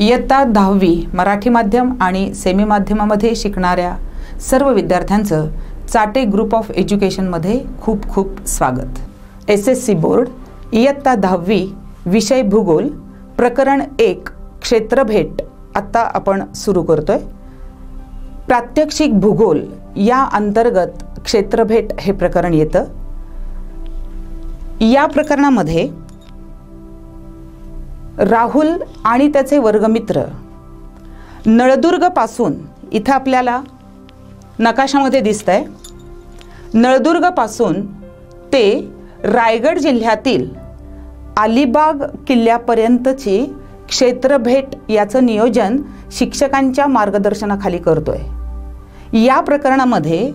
इयत्ता 10वी मराठी माध्यम आणि सेमी माध्यमामध्ये शिकणाऱ्या सर्व विद्यार्थ्यांचं चाटे ग्रुप ऑफ एज्युकेशनमध्ये खूप खूप स्वागत। SSC बोर्ड इयत्ता 10वी विषय भूगोल प्रकरण 1 क्षेत्रभेट आता आपण सुरू करतोय। प्रात्यक्षिक भूगोल या अंतर्गत क्षेत्रभेट हे प्रकरण येतं। या प्रकरणामध्ये राहुल आणि त्याचे वर्गमित्र नळदुर्ग पासून इथे आपल्याला नकाशामध्ये दिसतंय, नळदुर्ग पासून ते रायगड जिल्ह्यातील अलिबाग किल्ल्यापर्यंतची क्षेत्रभेट याचं नियोजन शिक्षकांच्या मार्गदर्शनाखाली करतोय। या प्रकरणामध्ये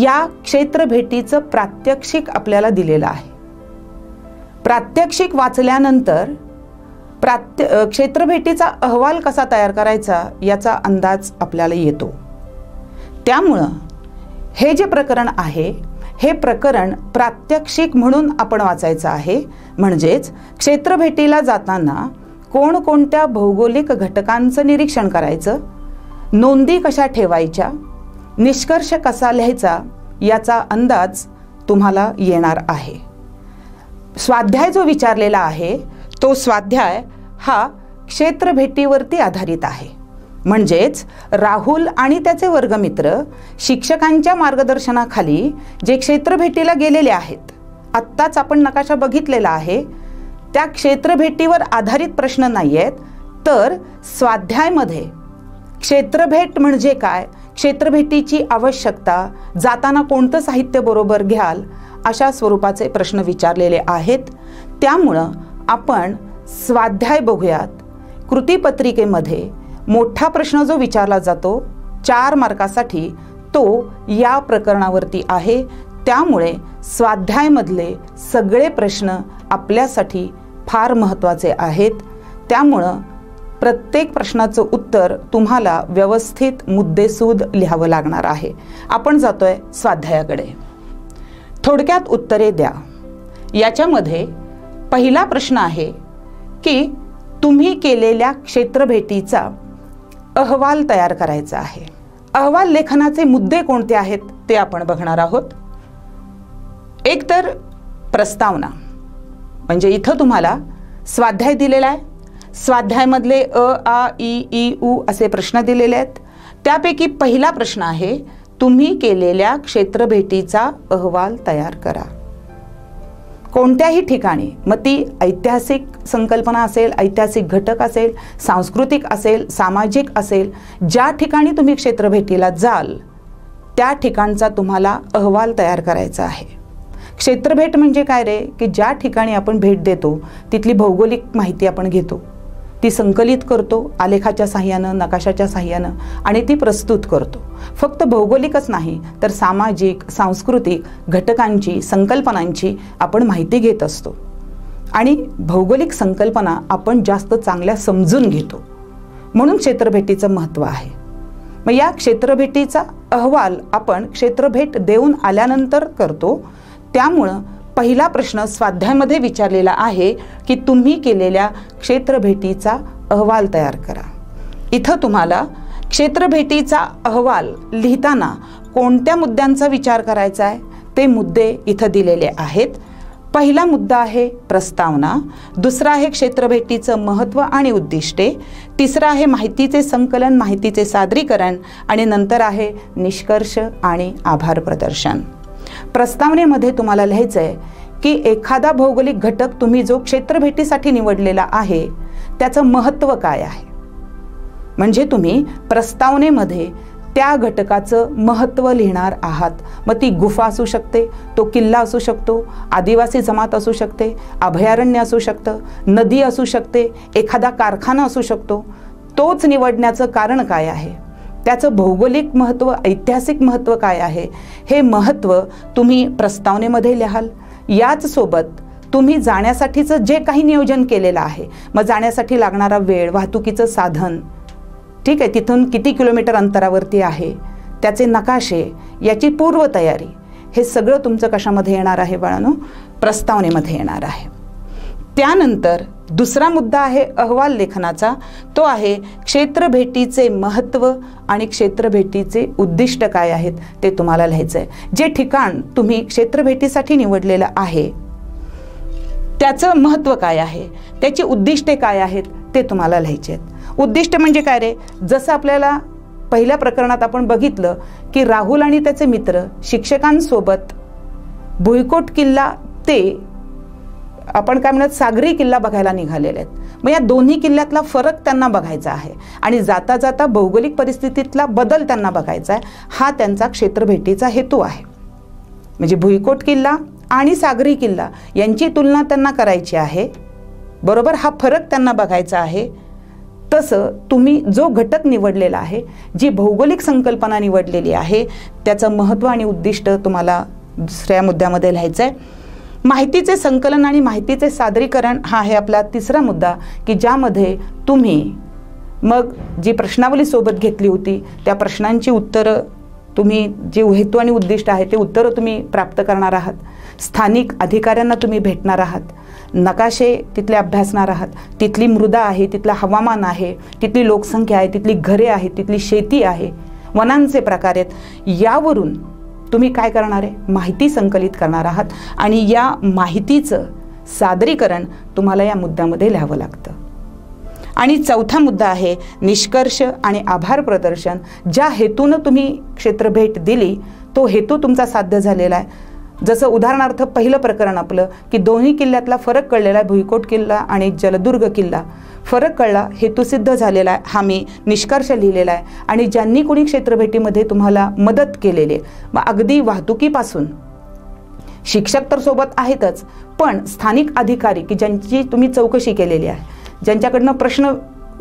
या क्षेत्रभेटीचं प्रात्यक्षिक आपल्याला दिलेलं आहे। प्रात्यक्षिक वाचल्यानंतर क्षेत्रभेटीचा अहवाल कसा तयार करायचा याचा अंदाज आपल्याला येतो। त्यामुळे हे जे प्रकरण आहे हे प्रकरण प्रात्यक्षिक म्हणून आपण वाचायचं आहे। म्हणजेच क्षेत्रभेटीला जाताना कोणकोणत्या भौगोलिक घटकांचं निरीक्षण करायचं, नोंदी कशा ठेवायच्या, निष्कर्ष कसा लिहायचा याचा अंदाज तुम्हाला येणार आहे। स्वाध्याय जो विचारलेला आहे तो स्वाध्याय हा क्षेत्रभेटीवरती आधारित आहे। म्हणजेच राहुल आणि त्याचे वर्गमित्र शिक्षकांच्या मार्गदर्शनाखाली जे क्षेत्रभेटीला गेलेले आहेत, आत्ताच आपण नकाशा बघितलेला आहे, त्या क्षेत्रभेटीवर आधारित प्रश्न नाही आहेत, तर स्वाध्यायामध्ये क्षेत्रभेट म्हणजे काय, क्षेत्रभेटीची आवश्यकता, जाताना कोणतं साहित्य बरोबर घ्याल, अशा स्वरूपाचे प्रश्न विचारलेले आहेत। त्यामुळं आपण स्वाध्याय बघूयात। कृतीपत्रिकेमध्ये मोठा प्रश्न जो विचारला जातो 4 मार्कासाठी तो या प्रकरणावरती आहे। त्यामुळे स्वाध्यायामधले सगळे प्रश्न आपल्यासाठी फार महत्त्वाचे आहेत। त्यामुळं प्रत्येक प्रश्नाचं उत्तर तुम्हाला व्यवस्थित मुद्देसूद लिहावं लागणार आहे। आपण जातोय स्वाध्यायाकडे। थोडक्यात उत्तरे द्या। याच्यामध्ये पहिला प्रश्न आहे की तुम्ही केलेल्या क्षेत्रभेटीचा अहवाल तयार करायचा आहे। अहवाल लेखनाचे मुद्दे कोणते आहेत ते आपण बघणार आहोत। एक तर प्रस्तावना, म्हणजे इथं तुम्हाला स्वाध्याय दिलेला आहे। स्वाध्यायामधले अ, आ, इ, उ असे प्रश्न दिलेले आहेत। त्यापैकी पहिला प्रश्न आहे तुम्ही केलेल्या क्षेत्रभेटीचा अहवाल तयार करा। कोणत्याही ठिकाणी, मग ती ऐतिहासिक संकल्पना असेल, ऐतिहासिक घटक असेल, सांस्कृतिक असेल, सामाजिक असेल, ज्या ठिकाणी तुम्ही क्षेत्रभेटीला जाल त्या ठिकाणचा तुम्हाला अहवाल तयार करायचा आहे। क्षेत्रभेट म्हणजे काय रे, की ज्या ठिकाणी आपण भेट देतो तिथली भौगोलिक माहिती आपण घेतो, ती संकलित करतो आलेखाच्या साहाय्यानं, नकाशाच्या साहाय्यानं आणि ती प्रस्तुत करतो। फक्त भौगोलिकच नाही तर सामाजिक, सांस्कृतिक घटकांची, संकल्पनांची आपण माहिती घेत असतो आणि भौगोलिक संकल्पना आपण जास्त चांगल्या समजून घेतो। म्हणून क्षेत्रभेटीचं महत्त्व आहे। मग या क्षेत्रभेटीचा अहवाल आपण क्षेत्रभेट देऊन आल्यानंतर करतो। त्यामुळं पहिला प्रश्न स्वाध्यायामध्ये विचारलेला आहे की तुम्ही केलेल्या क्षेत्रभेटीचा अहवाल तयार करा। इथं तुम्हाला क्षेत्रभेटीचा अहवाल लिहिताना कोणत्या मुद्द्यांचा विचार करायचा आहे ते मुद्दे इथं दिलेले आहेत। पहिला मुद्दा आहे प्रस्तावना, दुसरा आहे क्षेत्रभेटीचं महत्त्व आणि उद्दिष्टे, तिसरा आहे माहितीचे संकलन, माहितीचे सादरीकरण आणि नंतर आहे निष्कर्ष आणि आभार प्रदर्शन। प्रस्तावनेमध्ये तुम्हाला लिहायचं आहे की एखादा भौगोलिक घटक तुम्ही जो क्षेत्रभेटीसाठी निवडलेला आहे त्याचं महत्त्व काय आहे। म्हणजे तुम्ही प्रस्तावनेमध्ये त्या घटकाचं महत्त्व लिहिणार आहात। मग ती गुफा असू शकते, तो किल्ला असू शकतो, आदिवासी जमात असू शकते, अभयारण्य असू शकतं, नदी असू शकते, एखादा कारखाना असू शकतो। तोच निवडण्याचं कारण काय आहे, त्याचं भौगोलिक महत्त्व, ऐतिहासिक महत्त्व काय आहे, हे महत्त्व तुम्ही प्रस्तावनेमध्ये लिहाल। याच सोबत तुम्ही जाण्यासाठीचं जे काही नियोजन केलेलं आहे, मग जाण्यासाठी लागणारा वेळ, वाहतुकीचं साधन, ठीक आहे, तिथून किती किलोमीटर अंतरावरती आहे, त्याचे नकाशे, याची पूर्वतयारी, हे सगळं तुमचं कशामध्ये येणार आहे बाळांनो, प्रस्तावनेमध्ये येणार आहे। त्यानंतर दुसरा मुद्दा आहे अहवाल लेखनाचा, तो आहे क्षेत्रभेटीचे महत्त्व आणि क्षेत्रभेटीचे उद्दिष्ट काय आहेत ते तुम्हाला लिहायचं आहे. जे ठिकाण तुम्ही क्षेत्रभेटीसाठी निवडलेलं आहे त्याचं महत्त्व काय आहे, त्याची उद्दिष्टे काय आहेत ते तुम्हाला लिहायचे आहेत. उद्दिष्ट म्हणजे काय रे, जसं आपल्याला पहिल्या प्रकरणात आपण बघितलं की राहुल आणि त्याचे मित्र शिक्षकांसोबत भुईकोट किल्ला ते आपण काय म्हणत सागरी किल्ला बघायला निघालेले आहेत. मग या दोन्ही किल्ल्यातला फरक त्यांना बघायचा आहे आणि जाता जाता भौगोलिक परिस्थितीतला बदल त्यांना बघायचा आहे. हा त्यांचा क्षेत्रभेटीचा हेतू आहे. म्हणजे भुईकोट किल्ला आणि सागरी किल्ला यांची तुलना त्यांना करायची आहे, बरोबर. हा फरक त्यांना बघायचा आहे. तसं तुम्ही जो घटक निवडलेला आहे, जी भौगोलिक संकल्पना निवडलेली आहे, त्याचं महत्त्व आणि उद्दिष्ट तुम्हाला दुसऱ्या मुद्द्यामध्ये लिहायचं आहे. माहितीचे संकलन आणि माहितीचे सादरीकरण हा आहे आपला तिसरा मुद्दा, की ज्यामध्ये तुम्ही मग जी प्रश्नावली सोबत घेतली होती त्या प्रश्नांची उत्तरं तुम्ही जे हेतू आणि उद्दिष्ट आहे ते उत्तरं तुम्ही प्राप्त करणार आहात. स्थानिक अधिकाऱ्यांना तुम्ही भेटणार आहात, नकाशे तिथले अभ्यासणार आहात, तिथली मृदा आहे, तिथलं हवामान आहे, तिथली लोकसंख्या आहे, तिथली घरे आहेत, तिथली शेती आहे, वनांचे प्रकार आहेत. यावरून तुम्ही काय करणार आहे, माहिती संकलित करणार आहात आणि या माहितीचं सादरीकरण तुम्हाला या मुद्द्यामध्ये लिहावं लागतं. आणि चौथा मुद्दा आहे निष्कर्ष आणि आभार प्रदर्शन. ज्या हेतूनं तुम्ही क्षेत्रभेट दिली तो हेतू तुमचा साध्य झालेला आहे. जसं उदाहरणार्थ पहिलं प्रकरण आपलं की दोन्ही किल्ल्यातला फरक कळलेला आहे, भुईकोट किल्ला आणि जलदुर्ग किल्ला, फरक कळला, हेतू सिद्ध झालेला आहे, हा मी निष्कर्ष लिहिलेला आहे. आणि ज्यांनी कोणी क्षेत्रभेटीमध्ये तुम्हाला मदत केलेली आहे, मग अगदी वाहतुकीपासून शिक्षक तर सोबत आहेतच, पण स्थानिक अधिकारी की ज्यांची तुम्ही चौकशी केलेली आहे, ज्यांच्याकडनं प्रश्न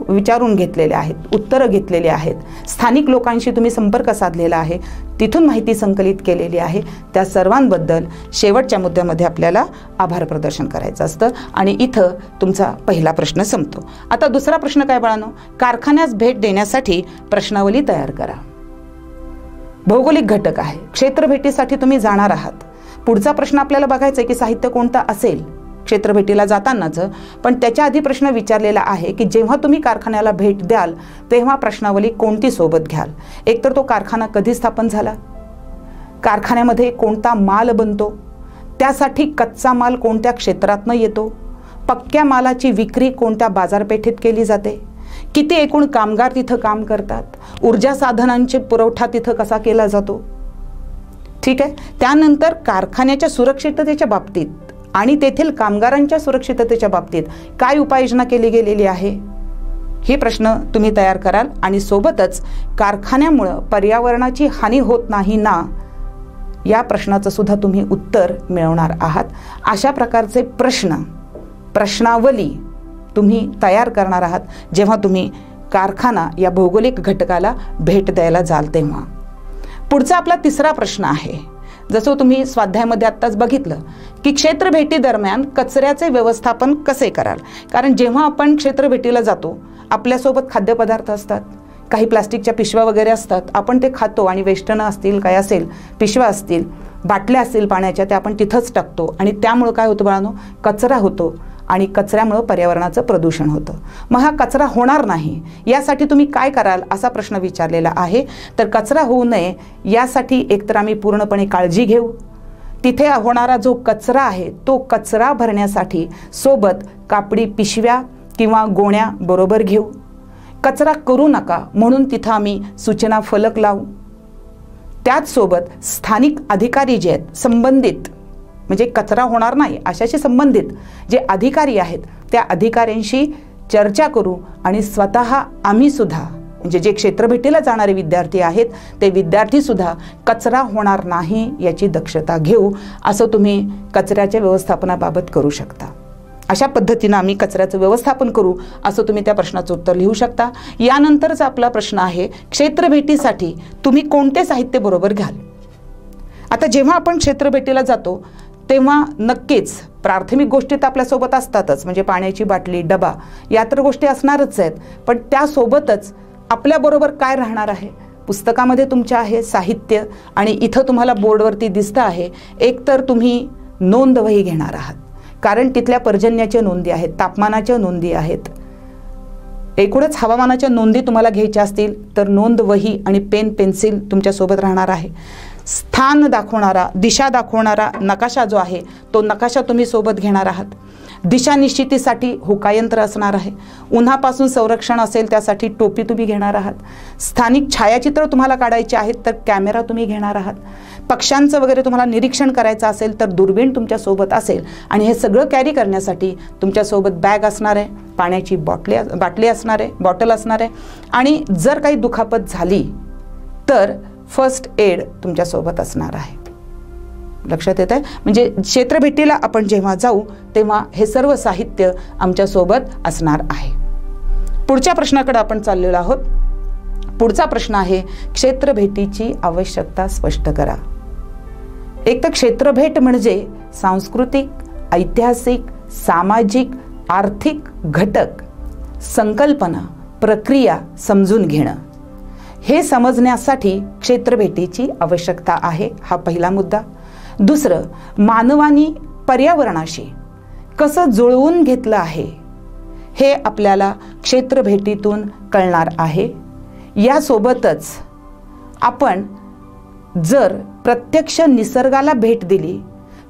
विचारून घेतलेले आहेत, उत्तरं घेतलेली आहेत, स्थानिक लोकांशी तुम्ही संपर्क साधलेला आहे, तिथून माहिती संकलित केलेली आहे, त्या सर्वांबद्दल शेवटच्या मुद्द्यामध्ये आपल्याला आभार प्रदर्शन करायचं असतं. आणि इथं तुमचा पहिला प्रश्न संपतो. आता दुसरा प्रश्न काय बाळांनो, कारखान्यास भेट देण्यासाठी प्रश्नावली तयार करा. भौगोलिक घटक आहे, क्षेत्रभेटीसाठी तुम्ही जाणार आहात. पुढचा प्रश्न आपल्याला बघायचा आहे की साहित्य कोणतं असेल क्षेत्रभेटीला जातानाचं, पण त्याच्या आधी प्रश्न विचारलेला आहे की जेव्हा तुम्ही कारखान्याला भेट द्याल तेव्हा प्रश्नावली कोणती सोबत घ्याल. एकतर तो कारखाना कधी स्थापन झाला, कारखान्यामध्ये कोणता माल बनतो, त्यासाठी कच्चा माल कोणत्या क्षेत्रातनं येतो, पक्क्या मालाची विक्री कोणत्या बाजारपेठेत केली जाते, किती एकूण कामगार तिथं काम करतात, ऊर्जा साधनांचे पुरवठा तिथं कसा केला जातो. ठीक आहे. त्यानंतर कारखान्याच्या सुरक्षिततेच्या बाबतीत आणि तेथील कामगारांच्या सुरक्षिततेच्या बाबतीत काय उपाययोजना केली गेलेली आहे, हे प्रश्न तुम्ही तयार कराल. आणि सोबतच कारखान्यामुळं पर्यावरणाची हानी होत नाही ना, या प्रश्नाचं सुद्धा तुम्ही उत्तर मिळवणार आहात. अशा प्रकारचे प्रश्नावली तुम्ही तयार करणार आहात जेव्हा तुम्ही कारखाना या भौगोलिक घटकाला भेट द्यायला जाल तेव्हा. पुढचा आपला तिसरा प्रश्न आहे, जसं तुम्ही स्वाध्यायामध्ये आत्ताच बघितलं की क्षेत्रभेटी दरम्यान कचऱ्याचे व्यवस्थापन कसे कराल. कारण जेव्हा आपण क्षेत्रभेटीला जातो आपल्यासोबत खाद्यपदार्थ असतात, काही प्लास्टिकच्या पिशव्या वगैरे असतात, आपण ते खातो आणि वेष्टनं असतील, काय असेल, पिशव्या असतील, बाटल्या असतील पाण्याच्या, त्या आपण तिथंच टाकतो आणि त्यामुळं काय होतं बाळांनो, कचरा होतो आणि कचऱ्यामुळं पर्यावरणाचं प्रदूषण होतं. मग हा कचरा होणार नाही यासाठी तुम्ही काय कराल असा प्रश्न विचारलेला आहे. तर कचरा होऊ नये यासाठी एकतर आम्ही पूर्णपणे काळजी घेऊ, तिथे होणारा जो कचरा आहे तो कचरा भरण्यासाठी सोबत कापडी पिशव्या किंवा गोण्या बरोबर घेऊ, कचरा करू नका म्हणून तिथं आम्ही सूचना फलक लावू. त्याचसोबत स्थानिक अधिकारी जे आहेत संबंधित, म्हणजे कचरा होणार नाही अशाशी संबंधित जे अधिकारी आहेत त्या अधिकाऱ्यांशी चर्चा करू आणि स्वतः आम्ही सुद्धा, म्हणजे जे क्षेत्रभेटीला जाणारे विद्यार्थी आहेत ते विद्यार्थीसुद्धा कचरा होणार नाही याची दक्षता घेऊ. असं तुम्ही कचऱ्याच्या व्यवस्थापनाबाबत करू शकता. अशा पद्धतीनं आम्ही कचऱ्याचं व्यवस्थापन करू असं तुम्ही त्या प्रश्नाचं उत्तर लिहू शकता. यानंतरचा आपला प्रश्न आहे, क्षेत्रभेटीसाठी तुम्ही कोणते साहित्य बरोबर घ्याल. आता जेव्हा आपण क्षेत्रभेटीला जातो तेव्हा नक्कीच प्राथमिक गोष्टी तर आपल्यासोबत असतातच, म्हणजे पाण्याची बाटली, डबा, या तर गोष्टी असणारच आहेत, पण त्यासोबतच आपल्याबरोबर काय राहणार आहे, पुस्तकामध्ये तुमच्या आहे साहित्य आणि इथं तुम्हाला बोर्डवरती दिसतं आहे, एकतर तुम्ही नोंदवही घेणार आहात कारण तिथल्या पर्जन्याच्या नोंदी आहेत, तापमानाच्या नोंदी आहेत. एकूणच हवामानाच्या नोंदी तुम्हाला घ्यायच्या असतील तर नोंद वही आणि पेन पेन्सिल तुमच्यासोबत राहणार आहे. स्थान दाखवणारा, दिशा दाखवणारा नकाशा जो आहे तो नकाशा तुम्ही सोबत घेणार आहात. दिशा निश्चितीसाठी होकायंत्र असणार आहे. उन्हापासून संरक्षण असेल त्यासाठी टोपी तुम्ही घेणार आहात. स्थानिक छायाचित्र तुम्हाला काढायचे आहेत तर कॅमेरा तुम्ही घेणार आहात. पक्ष्यांचं वगैरे तुम्हाला निरीक्षण करायचं असेल तर दुर्बीण तुमच्यासोबत असेल. आणि हे सगळं कॅरी करण्यासाठी तुमच्यासोबत बॅग असणार आहे, पाण्याची बाटली असणार आहे, बॉटल असणार आहे. आणि जर काही दुखापत झाली तर फर्स्ट एड तुमच्यासोबत असणार आहे. लक्षात येत आहे? म्हणजे क्षेत्रभेटीला आपण जेव्हा जाऊ तेव्हा हे सर्व साहित्य आमच्यासोबत असणार आहे. पुढच्या प्रश्नाकडे आपण चाललेलो आहोत. पुढचा प्रश्न आहे, क्षेत्रभेटीची आवश्यकता स्पष्ट करा. एक तर क्षेत्रभेट म्हणजे सांस्कृतिक, ऐतिहासिक, सामाजिक, आर्थिक घटक, संकल्पना, प्रक्रिया समजून घेणं. हे समजण्यासाठी क्षेत्रभेटीची आवश्यकता आहे. हा पहिला मुद्दा. दुसरं, मानवानी पर्यावरणाशी कसं जुळवून घेतलं आहे हे आपल्याला क्षेत्रभेटीतून कळणार आहे. यासोबतच आपण जर प्रत्यक्ष निसर्गाला भेट दिली,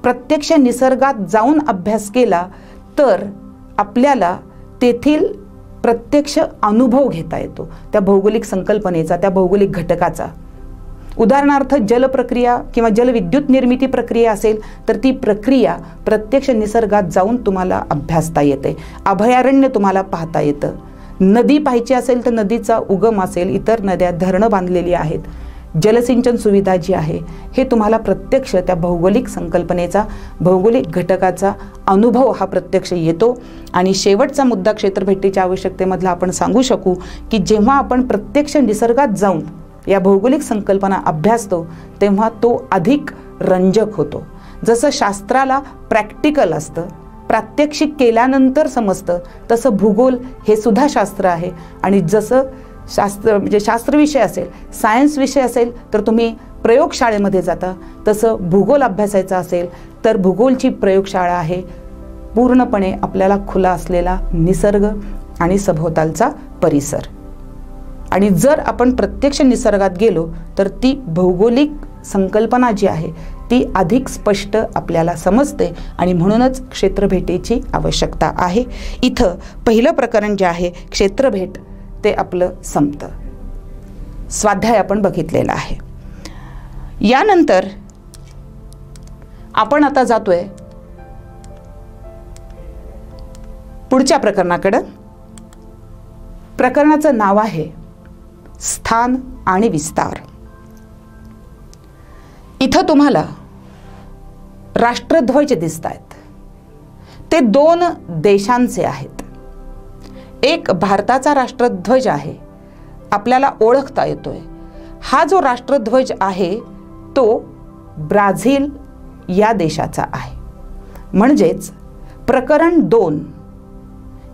प्रत्यक्ष निसर्गात जाऊन अभ्यास केला तर आपल्याला तेथील प्रत्यक्ष अनुभव घेता येतो त्या भौगोलिक संकल्पनेचा, त्या भौगोलिक घटकाचा. उदाहरणार्थ जलप्रक्रिया किंवा जलविद्युत निर्मिती प्रक्रिया असेल तर ती प्रक्रिया प्रत्यक्ष निसर्गात जाऊन तुम्हाला अभ्यासता येते. अभयारण्य तुम्हाला पाहता येतं. नदी पाहायची असेल तर नदीचा उगम असेल, इतर नद्या, धरणं बांधलेली आहेत, जलसिंचन सुविधा जी आहे, हे तुम्हाला प्रत्यक्ष त्या भौगोलिक संकल्पनेचा, भौगोलिक घटकाचा अनुभव हा प्रत्यक्ष येतो. आणि शेवटचा मुद्दा क्षेत्रभेटीच्या आवश्यकतेमधला आपण सांगू शकू की जेव्हा आपण प्रत्यक्ष निसर्गात जाऊन या भौगोलिक संकल्पना अभ्यासतो तेव्हा तो अधिक रंजक होतो. जसं शास्त्राला प्रॅक्टिकल असतं, प्रात्यक्षिक केल्यानंतर समजतं, तसं भूगोल हे सुद्धा शास्त्र आहे. आणि जसं शास्त्र म्हणजे शास्त्र विषय असेल, सायन्स विषय असेल तर तुम्ही प्रयोगशाळेमध्ये जाता, तसं भूगोल अभ्यासायचा असेल तर भूगोलची प्रयोगशाळा आहे. पूर्णपणे आपल्याला खुला असलेला निसर्ग आणि सभोवतालचा परिसर. आणि जर आपण प्रत्यक्ष निसर्गात गेलो तर ती भौगोलिक संकल्पना जी आहे ती अधिक स्पष्ट आपल्याला समजते. आणि म्हणूनच क्षेत्रभेटीची आवश्यकता आहे. इथं पहिलं प्रकरण जे आहे क्षेत्रभेट ते आपलं संपतं. स्वाध्याय आपण बघितलेला आहे. यानंतर आपण आता जातोय पुढच्या प्रकरणाकडे. प्रकरणाचं नाव आहे स्थान आणि विस्तार. इथं तुम्हाला राष्ट्रध्वज दिसत आहेत. ते 2 देशांचे आहेत. एक भारताचा राष्ट्रध्वज आहे, आपल्याला ओळखता येतोय. हा जो राष्ट्रध्वज आहे तो ब्राझील या देशाचा आहे. म्हणजेच प्रकरण 2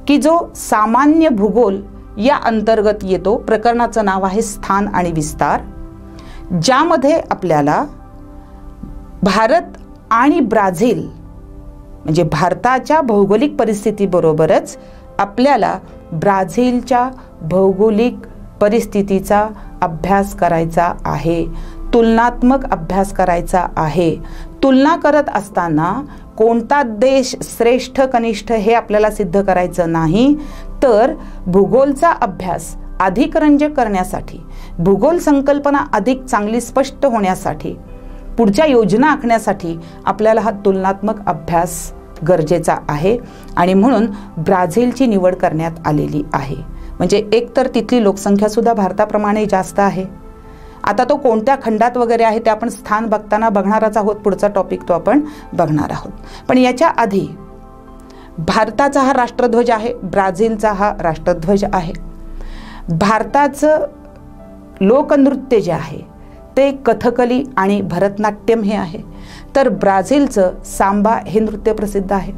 की जो सामान्य भूगोल या अंतर्गत येतो. प्रकरणाचं नाव आहे स्थान आणि विस्तार, ज्यामध्ये आपल्याला भारत आणि ब्राझील म्हणजे भारताच्या भौगोलिक परिस्थितीबरोबरच आपल्याला ब्राझीलच्या भौगोलिक परिस्थितीचा अभ्यास करायचा आहे, तुलनात्मक अभ्यास करायचा आहे. तुलना करत असताना कोणता देश श्रेष्ठ कनिष्ठ हे आपल्याला सिद्ध करायचं नाही, तर भूगोलचा अभ्यास अधिक रंजक करण्यासाठी, भूगोल संकल्पना अधिक चांगली स्पष्ट होण्यासाठी, पुढच्या योजना आखण्यासाठी आपल्याला हा तुलनात्मक अभ्यास गरजेचा आहे. आणि म्हणून ब्राझीलची निवड करण्यात आलेली आहे. म्हणजे एकतर तिथली लोकसंख्या सुद्धा भारताप्रमाणे जास्त आहे. आता तो कोणत्या खंडात वगैरे आहे ते आपण स्थान बघताना बघणारच आहोत. पुढचा टॉपिक तो आपण बघणार आहोत. पण याच्या आधी भारताचा हा राष्ट्रध्वज आहे, ब्राझीलचा हा राष्ट्रध्वज आहे. भारताचं लोकनृत्य जे आहे ते कथकली आणि भरतनाट्यम हे आहे, तर ब्राझीलचं सांबा हे नृत्य प्रसिद्ध आहे.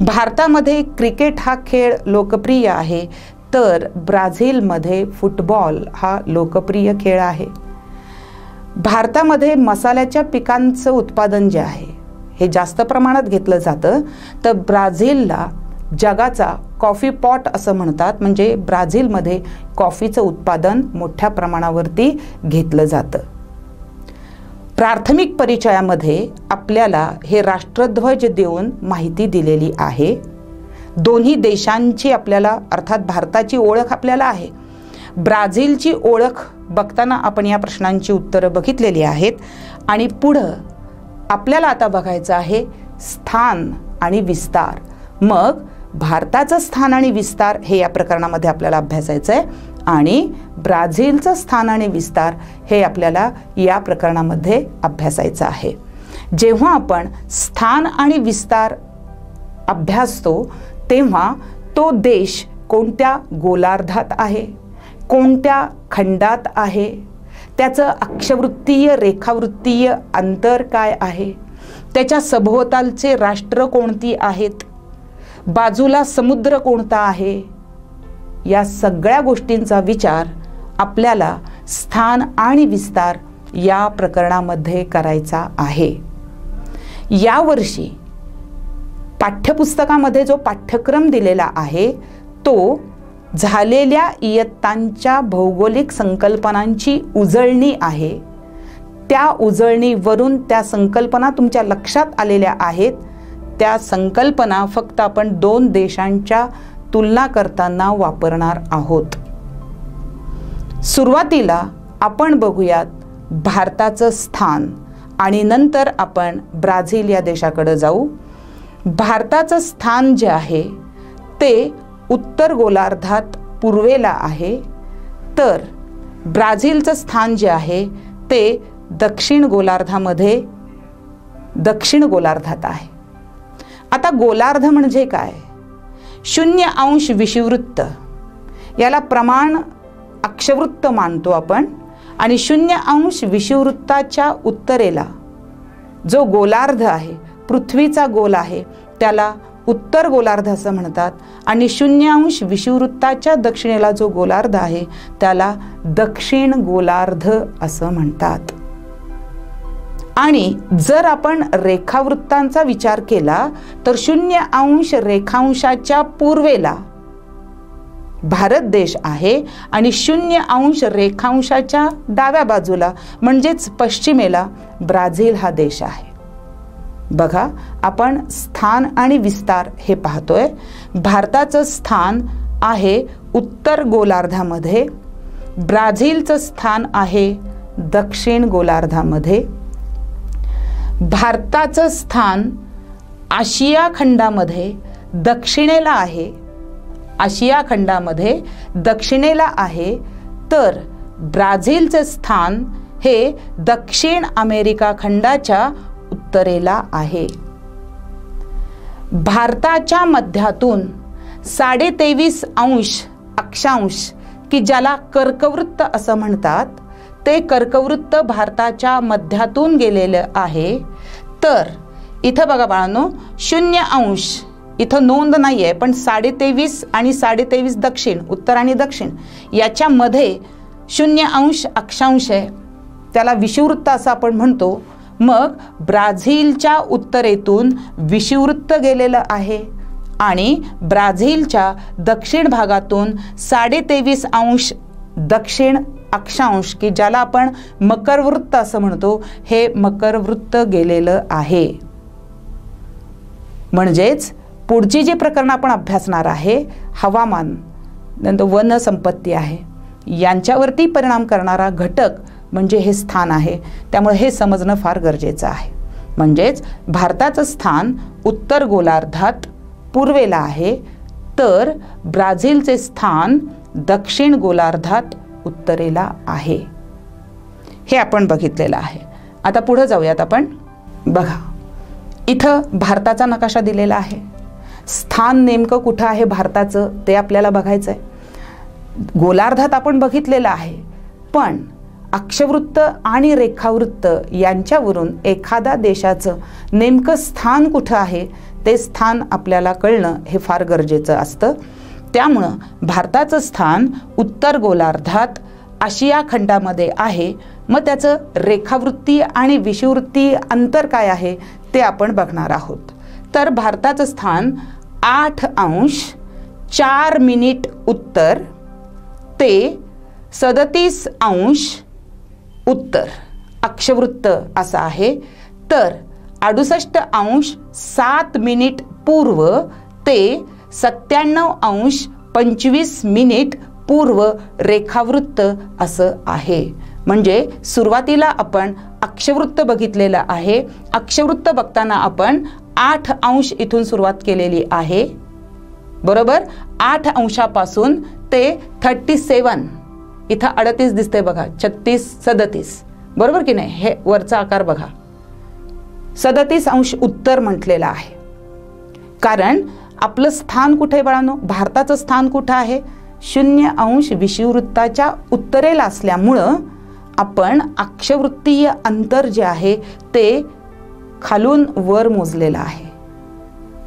भारतामध्ये क्रिकेट हा खेळ लोकप्रिय आहे, तर ब्राझीलमध्ये फुटबॉल हा लोकप्रिय खेळ आहे. भारतामध्ये मसाल्याच्या पिकांचं उत्पादन जे आहे हे जास्त प्रमाणात घेतलं जातं, तर ब्राझीलला जगाचा कॉफी पॉट असं म्हणतात. म्हणजे ब्राझीलमध्ये कॉफीचं उत्पादन मोठ्या प्रमाणावरती घेतलं जातं. प्राथमिक परिचयामध्ये आपल्याला हे राष्ट्रध्वज देऊन माहिती दिलेली आहे. दोन्ही देशांची आपल्याला अर्थात भारताची ओळख आपल्याला आहे. ब्राझीलची ओळख बघताना आपण या प्रश्नांची उत्तरं बघितलेली आहेत. आणि पुढं आपल्याला आता बघायचं आहे स्थान आणि विस्तार. मग भारताचं स्थान आणि विस्तार हे या प्रकरणामध्ये आपल्याला अभ्यासायचं आहे आणि ब्राझीलचं स्थान आणि विस्तार हे आपल्याला या प्रकरणामध्ये अभ्यासायचं आहे. जेव्हा आपण स्थान आणि विस्तार अभ्यासतो तेव्हा तो देश कोणत्या गोलार्धात आहे, कोणत्या खंडात आहे, त्याचं अक्षवृत्तीय रेखावृत्तीय अंतर काय आहे, त्याच्या सभोवतालचे राष्ट्र कोणती आहेत, बाजूला समुद्र कोणता आहे, या सगळ्या गोष्टींचा विचार आपल्याला स्थान आणि विस्तार या प्रकरणामध्ये करायचा आहे. यावर्षी पाठ्यपुस्तकामध्ये जो पाठ्यक्रम दिलेला आहे तो झालेल्या इयत्तांच्या भौगोलिक संकल्पनांची उजळणी आहे. त्या उजळणीवरून त्या संकल्पना तुमच्या लक्षात आलेल्या आहेत. त्या संकल्पना फक्त आपण दोन देशांच्या तुलना करताना वापरणार आहोत. सुरुवातीला आपण बघूयात भारताचं स्थान आणि नंतर आपण ब्राझील या देशाकडे जाऊ. भारताचं स्थान जे आहे ते उत्तर गोलार्धात पूर्वेला आहे, तर ब्राझीलचं स्थान जे आहे ते दक्षिण गोलार्धात आहे. आता गोलार्ध म्हणजे काय? 0° विषुववृत्त, याला प्रमाण अक्षवृत्त मानतो आपण. आणि 0° विषुववृत्ताच्या उत्तरेला जो गोलार्ध आहे, पृथ्वीचा गोल आहे, त्याला उत्तर गोलार्ध असं म्हणतात. आणि 0° विषुववृत्ताच्या दक्षिणेला जो गोलार्ध आहे त्याला दक्षिण गोलार्ध असं म्हणतात. आणि जर आपण रेखावृत्तांचा विचार केला तर 0° रेखांशाच्या पूर्वेला भारत देश आहे आणि 0° रेखांशाच्या डाव्या बाजूला म्हणजेच पश्चिमेला ब्राझील हा देश आहे. बघा, आपण स्थान आणि विस्तार हे पाहतोय. भारताचं स्थान आहे उत्तर गोलार्धामध्ये, ब्राझीलचं स्थान आहे दक्षिण गोलार्धामध्ये. भारताचं स्थान आशिया खंडामध्ये दक्षिणेला आहे, आशिया खंडामध्ये दक्षिणेला आहे, तर ब्राझीलचे स्थान हे दक्षिण अमेरिका खंडाच्या उत्तरेला आहे. भारताच्या मध्यातून 23.5 अक्षांश की ज्याला कर्कवृत्त असं म्हणतात, ते कर्कवृत्त भारताच्या मध्यातून गेलेलं आहे. तर इथं बघा बाळांनो, 0° इथं नोंद नाही आहे, पण 23.5 आणि 23.5 दक्षिण, उत्तर आणि दक्षिण याच्यामध्ये 0° अक्षांश आहे, त्याला विषुववृत्त असं आपण म्हणतो. मग ब्राझीलच्या उत्तरेतून विषुववृत्त गेलेलं आहे आणि ब्राझीलच्या दक्षिण भागातून 23.5 दक्षिण अक्षांश की ज्याला आपण मकरवृत्त असं म्हणतो, हे मकरवृत्त गेलेलं आहे. म्हणजेच पुढची जी प्रकरण आपण अभ्यासणार आहे, हवामान नंतर वनसंपत्ती आहे, यांच्यावरती परिणाम करणारा घटक म्हणजे हे स्थान आहे. त्यामुळे हे समजणं फार गरजेचं आहे. म्हणजेच भारताचं स्थान उत्तर गोलार्धात पूर्वेला आहे, तर ब्राझीलचे स्थान दक्षिण गोलार्धात उत्तरेला आहे. हे आपण बघितलेलं आहे. आता पुढे जाऊयात आपण. बघा, इथं भारताचा नकाशा दिलेला आहे. स्थान नेमकं कुठं आहे भारताचं ते आपल्याला बघायचं आहे. गोलार्धात आपण बघितलेलं आहे, पण अक्षवृत्त आणि रेखावृत्त यांच्यावरून एखाद्या देशाचं नेमकं स्थान कुठं आहे ते स्थान आपल्याला कळणं हे फार गरजेचं असतं. त्यामुळं भारताचं स्थान उत्तर गोलार्धात आशिया खंडामध्ये आहे. मग त्याचं रेखावृत्तीय आणि विषुववृत्तीय अंतर काय आहे ते आपण बघणार आहोत। तर भारताचं स्थान 8°4' उत्तर ते 37° उत्तर अक्षवृत्त असं आहे। तर 68°7' पूर्व ते 97°25' पूर्व रेखावृत्त असं आहे। म्हणजे सुरुवातीला आपण अक्षवृत्त बघितलेलं आहे। अक्षवृत्त बघताना आपण 8° इथून सुरुवात केलेली आहे, बरोबर। 8° ते 37 इथं 38 दिसते बघा, 36 37 बरोबर की नाही। हे वरचा आकार बघा, 37° उत्तर म्हटलेलं आहे। कारण आपलं स्थान कुठे बाळांनो, भारताचं स्थान कुठं आहे, 0° विषुववृत्ताच्या उत्तरेला असल्यामुळं आपण अक्षवृत्तीय अंतर जे आहे ते खालून वर मोजलेलं आहे।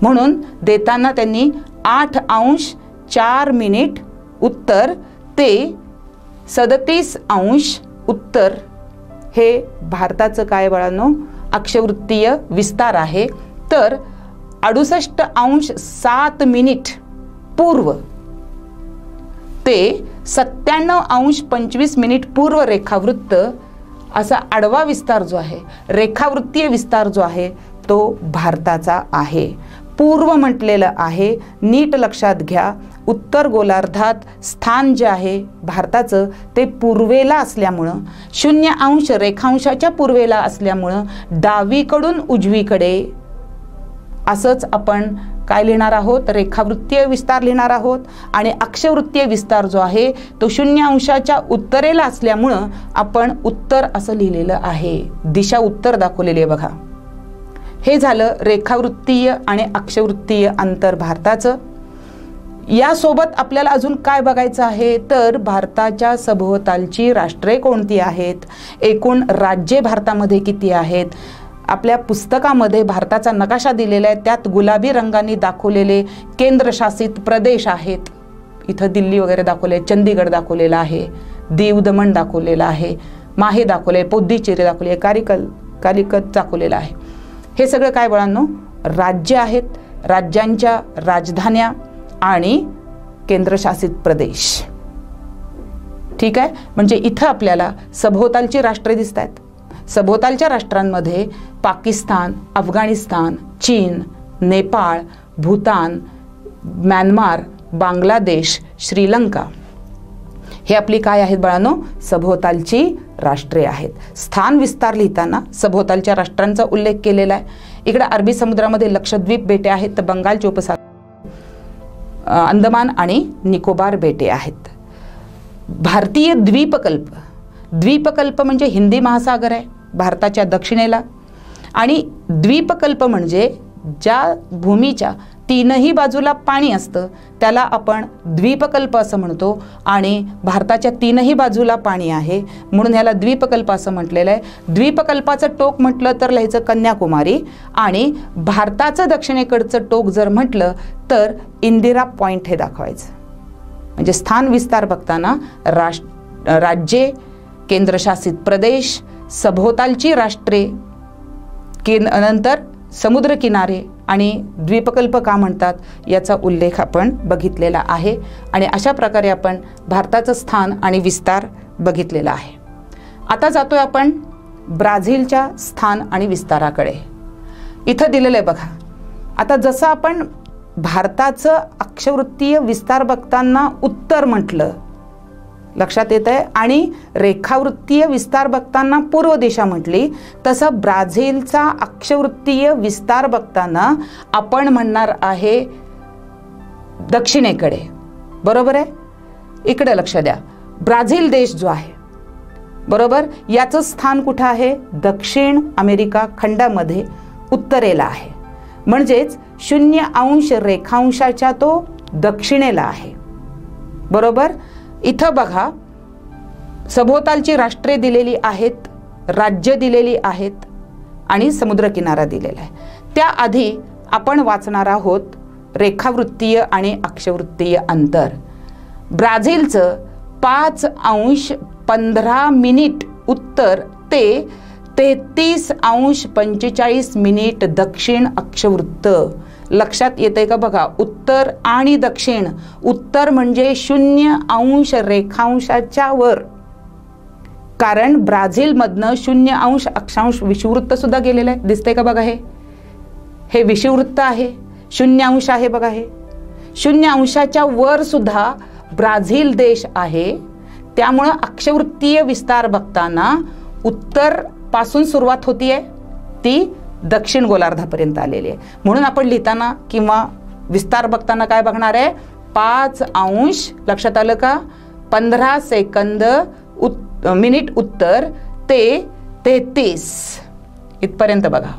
म्हणून देताना त्यांनी 8°4' उत्तर ते 37° उत्तर हे भारताचं काय बाळांनो अक्षवृत्तीय विस्तार आहे। तर 68°7' पूर्व ते 97°25' पूर्व रेखावृत्त असा आडवा विस्तार जो आहे, रेखावृत्तीय विस्तार जो आहे तो भारताचा आहे। पूर्व म्हटलेलं आहे, नीट लक्षात घ्या। उत्तर गोलार्धात स्थान जे आहे भारताचं ते पूर्वेला असल्यामुळं, 0° रेखांशाच्या पूर्वेला असल्यामुळं डावीकडून उजवीकडे असंच आपण काय लिहिणार आहोत, रेखावृत्तीय विस्तार लिहिणार आहोत। आणि अक्षवृत्तीय विस्तार जो आहे तो 0° उत्तरेला असल्यामुळं आपण उत्तर असं लिहिलेलं आहे, दिशा उत्तर दाखवलेली आहे बघा। हे झालं रेखावृत्तीय आणि अक्षवृत्तीय अंतर भारताचं। यासोबत आपल्याला अजून काय बघायचं आहे, तर भारताच्या सभोवतालची राष्ट्रे कोणती आहेत, एकूण राज्ये भारतामध्ये किती आहेत। आपल्या पुस्तकामध्ये भारताचा नकाशा दिलेला आहे, त्यात गुलाबी रंगाने दाखवलेले केंद्रशासित प्रदेश आहेत। इथं दिल्ली वगैरे दाखवले, चंदीगड दाखवलेला आहे, दीव दमण दाखवलेला आहे, माहे दाखवले, पुद्दुचेरी दाखवले, कालिकत दाखवलेला आहे। हे सगळं काय बाळांनो राज्य आहेत, राज्यांच्या राजधान्या आणि केंद्रशासित प्रदेश। ठीक आहे, म्हणजे इथं आपल्याला सभोवतालची राष्ट्रे दिसत आहेत। सभोवतालच्या राष्ट्रांमध्ये पाकिस्तान, अफगाणिस्तान, चीन, नेपाळ, भूतान, म्यानमार, बांगलादेश, श्रीलंका हे आपली काय आहेत बाळांनो सभोवतालची राष्ट्रे आहेत। स्थान विस्तार लिहिताना सभोवतालच्या राष्ट्रांचा उल्लेख केलेला आहे। इकडे अरबी समुद्रामध्ये लक्षद्वीप बेटे आहेत, तर बंगालच्या उपसागर, अंदमान आणि निकोबार बेटे आहेत। भारतीय द्वीपकल्प, द्वीपकल्प म्हणजे हिंदी महासागर आहे भारताच्या दक्षिणेला, आणि द्वीपकल्प म्हणजे ज्या भूमीच्या तीनही बाजूला पाणी असतं त्याला आपण द्वीपकल्प असं म्हणतो। आणि भारताच्या तीनही बाजूला पाणी आहे म्हणून ह्याला द्वीपकल्प असं म्हटलेलं आहे। द्वीपकल्पाचं टोक म्हटलं तर लिहायचं कन्याकुमारी, आणि भारताचं दक्षिणेकडचं टोक जर म्हटलं तर इंदिरा पॉइंट हे दाखवायचं। म्हणजे स्थान विस्तार बघताना राज्ये, केंद्रशासित प्रदेश, सभोवतालची राष्ट्रे, नंतर समुद्र किनारे आणि द्वीपकल्प का म्हणतात याचा उल्लेख आपण बघितलेला आहे। आणि अशा प्रकारे आपण भारताचं स्थान आणि विस्तार बघितलेला आहे। आता जातोय आपण ब्राझीलच्या स्थान आणि विस्ताराकडे। इथं दिलेलं आहे बघा। आता जसं आपण भारताचं अक्षवृत्तीय विस्तार बघताना उत्तर म्हटलं, लक्षात येत आहे, आणि रेखावृत्तीय विस्तार बघताना पूर्व दिशा म्हटली, तसं ब्राझीलचा अक्षवृत्तीय विस्तार बघताना आपण म्हणणार आहे दक्षिणेकडे, बरोबर आहे। इकडे लक्ष द्या, ब्राझील देश जो आहे बरोबर, याचं स्थान कुठं आहे, दक्षिण अमेरिका खंडामध्ये उत्तरेला आहे। म्हणजेच 0° रेखांशाच्या तो दक्षिणेला आहे, बरोबर। इथं बघा सभोवतालची राष्ट्रे दिलेली आहेत, राज्य दिलेली आहेत आणि समुद्रकिनारा दिलेला आहे। त्याआधी आपण वाचणार आहोत रेखावृत्तीय आणि अक्षवृत्तीय अंतर। ब्राझीलचं 5°15' उत्तर ते 33°45' दक्षिण अक्षवृत्त. लक्षात येतंय का बघा, उत्तर आणि दक्षिण. उत्तर म्हणजे 0° रेखांशाच्या वर, कारण ब्राझीलमधनं 0° अक्षांश विषुववृत्त सुद्धा गेलेलं आहे. दिसतंय का बघा, हे विषुववृत्त आहे, 0° आहे बघा. हे 0°च्या वर सुद्धा ब्राझील देश आहे. त्यामुळं अक्षवृत्तीय विस्तार बघताना उत्तर पासून सुरुवात होतीये, ती दक्षिण गोलार्धापर्यंत आलेली आहे. म्हणून आपण लिहिताना किंवा विस्तार बघताना काय बघणार आहे, 5°. लक्षात आलं का, 15 सेकंद मिनिट उत्तर ते 33 इथपर्यंत बघा.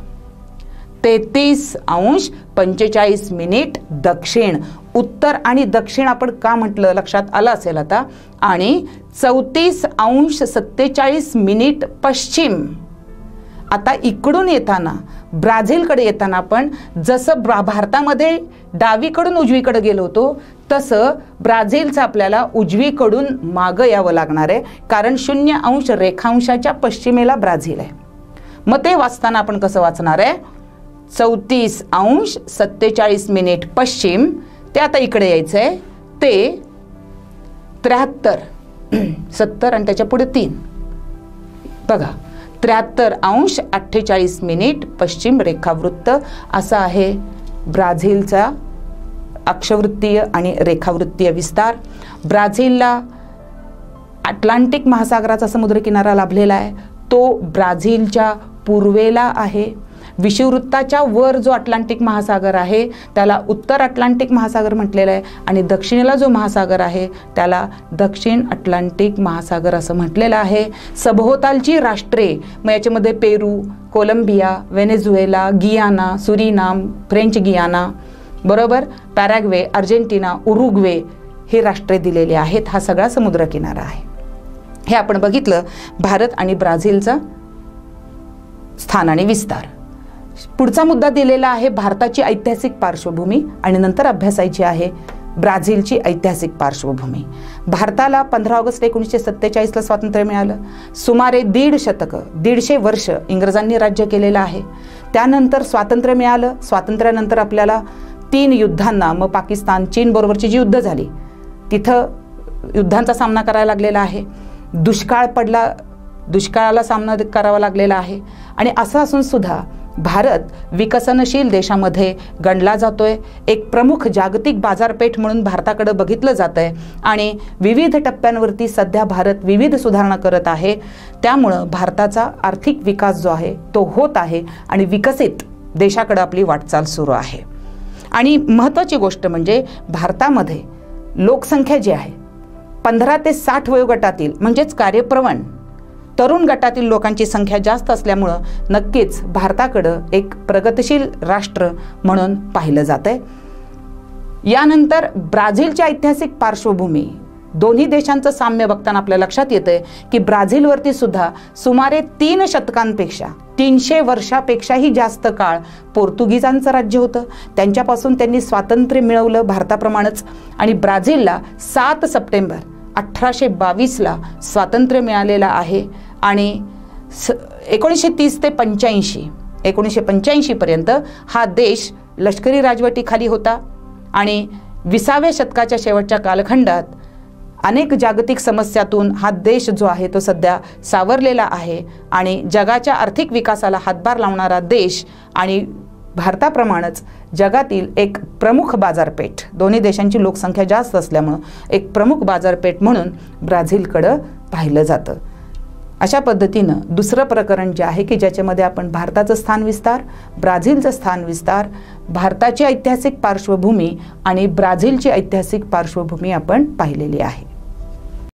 33°45' दक्षिण. उत्तर आणि दक्षिण आपण का म्हटलं लक्षात आलं असेल आता. आणि 34°47' पश्चिम. आता इकडून येताना ब्राझीलकडे येताना आपण जसं भारतामध्ये डावीकडून उजवीकडे गेलो होतो तसं ब्राझीलचं आपल्याला उजवीकडून मागं यावं लागणार आहे, कारण 0° रेखांशाच्या पश्चिमेला ब्राझील आहे. मग ते वाचताना आपण कसं वाचणार आहे, 34°47' पश्चिम. ते आता इकडे यायचं आहे, ते 73, 70 आणि त्याच्या पुढे 3 बघा. 73°48' पश्चिम रेखावृत्त असा आहे ब्राझीलचा अक्षवृत्तीय आणि रेखावृत्तीय विस्तार. ब्राझीलला अटलांटिक महासागराचा समुद्रकिनारा लाभलेला आहे. तो ब्राझीलच्या पूर्वेला आहे. विषुववृत्ताच्या वर जो अटलांटिक महासागर आहे त्याला उत्तर अटलांटिक महासागर म्हटलेलं आहे, आणि दक्षिणेला जो महासागर आहे त्याला दक्षिण अटलांटिक महासागर असं म्हटलेलं आहे. सभोवतालची राष्ट्रे मग याच्यामध्ये पेरू, कोलंबिया, व्हेनेझुएला, गियाना, सुरिनाम, फ्रेंच गियाना, बरोबर, पॅराग्वे, अर्जेंटिना, उरुग्वे हे राष्ट्रे दिलेले आहेत. हा सगळा समुद्रकिनारा आहे. हे आपण बघितलं भारत आणि ब्राझीलचा स्थान आणि विस्तार. पुढचा मुद्दा दिलेला आहे भारताची ऐतिहासिक पार्श्वभूमी, आणि नंतर अभ्यासायची आहे ब्राझीलची ऐतिहासिक पार्श्वभूमी. भारताला 15 ऑगस्ट 1947ला स्वातंत्र्य मिळालं. सुमारे 1.5 शतक, 150 वर्ष इंग्रजांनी राज्य केलेलं आहे. त्यानंतर स्वातंत्र्य मिळालं. स्वातंत्र्यानंतर आपल्याला 3 युद्धांना, मग पाकिस्तान चीन बरोबरची जी युद्ध झाली तिथं युद्धांचा सामना करायला लागलेला आहे. दुष्काळ पडला, दुष्काळाला सामना करावा लागलेला आहे. आणि असं असून सुद्धा भारत विकसनशील देशामध्ये गणला जातोय. एक प्रमुख जागतिक बाजारपेठ म्हणून भारताकडे बघितलं जातंय, आणि विविध टप्प्यांवरती सध्या भारत विविध सुधारणा करत आहे. त्यामुळं भारताचा आर्थिक विकास जो आहे तो होत आहे आणि विकसित देशाकडे आपली वाटचाल सुरू आहे. आणि महत्त्वाची गोष्ट म्हणजे भारतामध्ये लोकसंख्या जी आहे 15 ते 60 वयोगटातील म्हणजेच कार्यप्रवण तरुण गटातील लोकांची संख्या जास्त असल्यामुळं नक्कीच भारताकडं एक प्रगतिशील राष्ट्र म्हणून पाहिलं जातंय. यानंतर ब्राझीलची ऐतिहासिक पार्श्वभूमी, दोन्ही देशांचं साम्य बघताना आपल्या लक्षात येतंय की ब्राझीलवरती सुद्धा सुमारे 3 शतकांपेक्षा 300 वर्षापेक्षाही जास्त काळ पोर्तुगीजांचं राज्य होतं. त्यांच्यापासून त्यांनी स्वातंत्र्य मिळवलं भारताप्रमाणेच. आणि ब्राझीलला 7 सप्टेंबर 1822ला स्वातंत्र्य मिळालेलं आहे. आणि 1930 ते 1985 पर्यंत हा देश लष्करी राजवटीखाली होता. आणि 20व्या शतकाच्या शेवटच्या कालखंडात अनेक जागतिक समस्यातून हा देश जो आहे तो सध्या सावरलेला आहे. आणि जगाच्या आर्थिक विकासाला हातभार लावणारा देश आणि भारताप्रमाणेच जगातील एक प्रमुख बाजारपेठ, दोन्ही देशांची लोकसंख्या जास्त असल्यामुळं एक प्रमुख बाजारपेठ म्हणून ब्राझीलकडं पाहिलं जातं. अशा पद्धतीनं दुसरं प्रकरण जे आहे की ज्याच्यामध्ये आपण भारताचं स्थान विस्तार, ब्राझीलचं स्थान विस्तार, भारताची ऐतिहासिक पार्श्वभूमी आणि ब्राझीलची ऐतिहासिक पार्श्वभूमी आपण पाहिलेली आहे.